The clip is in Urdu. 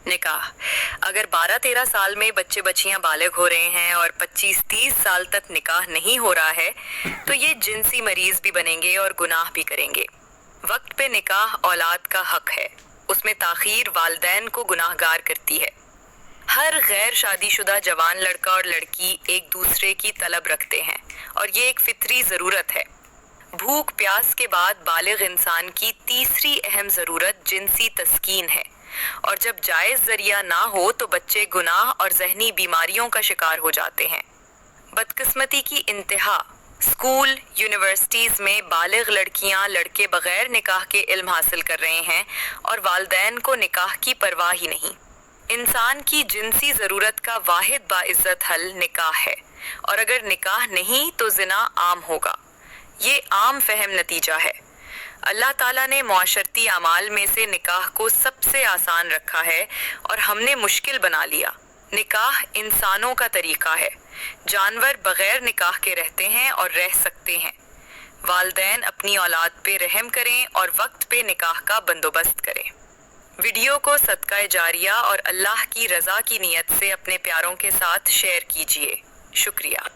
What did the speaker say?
نکاح اگر 12-13 سال میں بچے بچیاں بالغ ہو رہے ہیں اور 25-30 سال تک نکاح نہیں ہو رہا ہے تو یہ جنسی مریض بھی بنیں گے اور گناہ بھی کریں گے۔ وقت پہ نکاح اولاد کا حق ہے، اس میں تاخیر والدین کو گناہ گار کرتی ہے۔ ہر غیر شادی شدہ جوان لڑکا اور لڑکی ایک دوسرے کی طلب رکھتے ہیں اور یہ ایک فطری ضرورت ہے۔ بھوک پیاس کے بعد بالغ انسان کی تیسری اہم ضرورت جنسی تسکین ہے، اور جب جائز ذریعہ نہ ہو تو بچے گناہ اور ذہنی بیماریوں کا شکار ہو جاتے ہیں۔ بدقسمتی کی انتہا، اسکول، یونیورسٹیز میں بالغ لڑکیاں لڑکے بغیر نکاح کے علم حاصل کر رہے ہیں اور والدین کو نکاح کی پرواہ ہی نہیں۔ انسان کی جنسی ضرورت کا واحد باعزت حل نکاح ہے، اور اگر نکاح نہیں تو زنا عام ہوگا۔ یہ عام فہم نتیجہ ہے۔ اللہ تعالیٰ نے معاشرتی اعمال میں سے نکاح کو سب سے آسان رکھا ہے اور ہم نے مشکل بنا لیا۔ نکاح انسانوں کا طریقہ ہے۔ جانور بغیر نکاح کے رہتے ہیں اور رہ سکتے ہیں۔ والدین اپنی اولاد پہ رحم کریں اور وقت پہ نکاح کا بندوبست کریں۔ ویڈیو کو صدقہ جاریہ اور اللہ کی رضا کی نیت سے اپنے پیاروں کے ساتھ شیئر کیجیے۔ شکریہ۔